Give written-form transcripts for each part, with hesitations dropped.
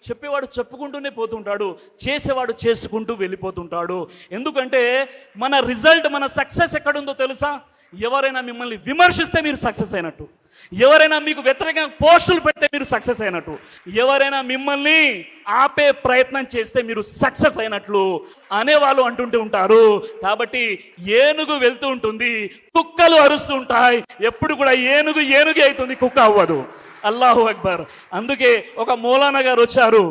చెప్పేవాడు చెప్పుకుంటూనే పోతుంటాడు, చేసేవాడు చేసుకుంటూ వెళ్ళిపోతుంటాడు. ఎందుకంటే మన రిజల్ట్, మన సక్సెస్ ఎక్కడుందో తెలుసా? ఎవరైనా మిమ్మల్ని విమర్శిస్తే మీరు సక్సెస్ అయినట్టు, ఎవరైనా మీకు వ్యతిరేకంగా పోస్టులు పెడితే మీరు సక్సెస్ అయినట్టు, ఎవరైనా మిమ్మల్ని ఆపే ప్రయత్నం చేస్తే మీరు సక్సెస్ అయినట్లు అనేవాళ్ళు అంటుంటూ ఉంటారు. కాబట్టి ఏనుగు వెళ్తూ ఉంటుంది, కుక్కలు అరుస్తూ ఉంటాయి. ఎప్పుడు కూడా ఏనుగే అవుతుంది, కుక్క అవ్వదు. అల్లాహు అక్బర్. అందుకే ఒక మౌలానా గారు వచ్చారు,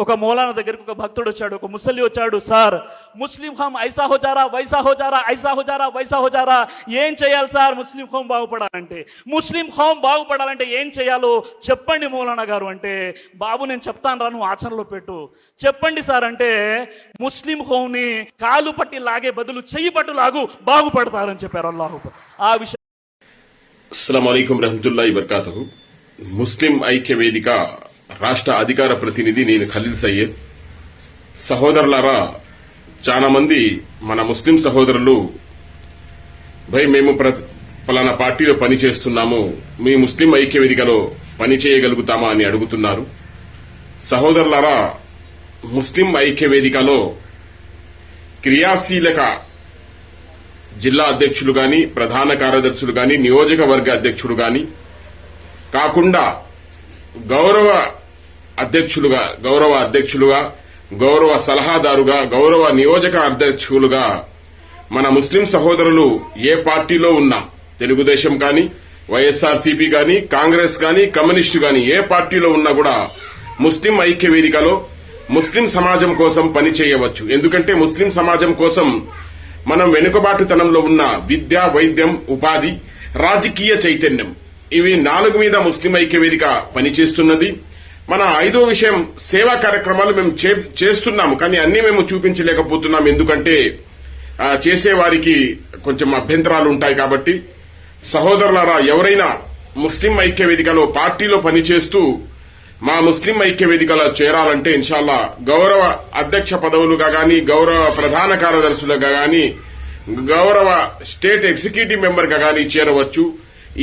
ఒక మౌలానా దగ్గరికి ఒక భక్తుడు వచ్చాడు, ఒక ముసలి వచ్చాడు. సార్, ముస్లిం హోమ్ ఐసా హోజారా, వైసా హోజారా, ఐసా హోజారా, వైసా హోజారా, ఏం చేయాలి సార్ ముస్లిం హోమ్ బాగుపడాలంటే? ముస్లిం హోమ్ బాగుపడాలంటే ఏం చేయాలో చెప్పండి మౌలానా గారు అంటే, బాబు నేను చెప్తాను రా, నువ్వు ఆచరణలో పెట్టు. చెప్పండి సార్ అంటే, ముస్లిం హోమ్ని కాలు పట్టి లాగే బదులు చెయ్యి పట్టు లాగు, బాగుపడతారని చెప్పారు. అల్లాహు ఆ విషయం. అస్సలాము అలైకుం రహమతుల్లాహి వబర్కాతుహు. ముస్లిం ఐక్య వేదిక రాష్ట్ర అధికార ప్రతినిధి నేను ఖలీల్ సయ్యద్. సహోదరులారా, చాలా మంది మన ముస్లిం సహోదరులు మేము ఫలానా పార్టీలో పని చేస్తున్నాము, మీ ముస్లిం ఐక్య వేదికలో పని చేయగలుగుతామా అని అడుగుతున్నారు. సహోదరులారా, ముస్లిం ఐక్య వేదికలో క్రియాశీలక జిల్లా అధ్యక్షులు గాని, ప్రధాన కార్యదర్శులు గాని, నియోజకవర్గ అధ్యక్షుడు గాని కాకుండా గౌరవ అధ్యక్షులుగా, గౌరవ సలహాదారుగా, గౌరవ నియోజక అధ్యక్షులుగా మన ముస్లిం సహోదరులు ఏ పార్టీలో ఉన్నా, తెలుగుదేశం కానీ, వైఎస్ఆర్సీపీ కానీ, కాంగ్రెస్ కానీ, కమ్యూనిస్టు కానీ, ఏ పార్టీలో ఉన్నా కూడా ముస్లిం ఐక్య వేదికలో ముస్లిం సమాజం కోసం పని చేయవచ్చు. ఎందుకంటే ముస్లిం సమాజం కోసం మనం వెనుకబాటుతనంలో ఉన్న విద్య, వైద్యం, ఉపాధి, రాజకీయ చైతన్యం, ఇవి 4 మీద ముస్లిం ఐక్య వేదిక పనిచేస్తున్నది. మన 5వ విషయం, సేవా కార్యక్రమాలు మేము చేస్తున్నాము, కానీ అన్ని మేము చూపించలేకపోతున్నాం. ఎందుకంటే చేసేవారికి కొంచెం అభ్యంతరాలు ఉంటాయి. కాబట్టి సహోదరులారా, ఎవరైనా ముస్లిం ఐక్య వేదికలో పార్టీలో పనిచేస్తూ మా ముస్లిం ఐక్య వేదికలో చేరాలంటే ఇన్షాల్లా గౌరవ అధ్యక్ష పదవులుగా గాని, గౌరవ ప్రధాన కార్యదర్శులుగా గాని, గౌరవ స్టేట్ ఎగ్జిక్యూటివ్ మెంబర్ గా గాని చేరవచ్చు.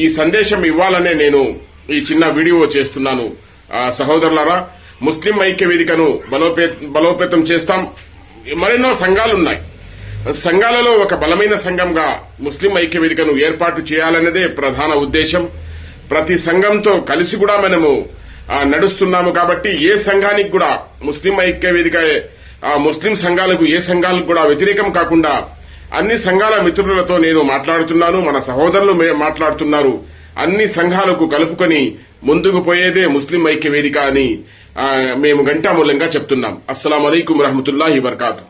ఈ సందేశం ఇవ్వాలనే నేను ఈ చిన్న వీడియో చేస్తున్నాను. సహోదరులారా, ముస్లిం ఐక్య వేదికను బలోపేతం చేస్తాం. మరెన్నో సంఘాలున్నాయి. సంఘాలలో ఒక బలమైన సంఘంగా ముస్లిం ఐక్య వేదికను ఏర్పాటు చేయాలన్నదే ప్రధాన ఉద్దేశం. ప్రతి సంఘంతో కలిసి కూడా మనము నడుస్తున్నాము. కాబట్టి ఏ సంఘానికి కూడా ముస్లిం ఐక్య వేదిక, ముస్లిం సంఘాలకు ఏ సంఘాలకు కూడా వ్యతిరేకం కాకుండా అన్ని సంఘాల మిత్రులతో నేను మాట్లాడుతున్నాను, మన సహోదరులు మాట్లాడుతున్నారు. అన్ని సంఘాలకు కలుపుకొని ముందుకు పోయేదే ముస్లిం ఐక్య వేదిక అని మేము ఘంటామూలంగా చెప్తున్నాం. అస్సలాము అలైకుం రహమతుల్లాహి వబర్కాతుహు.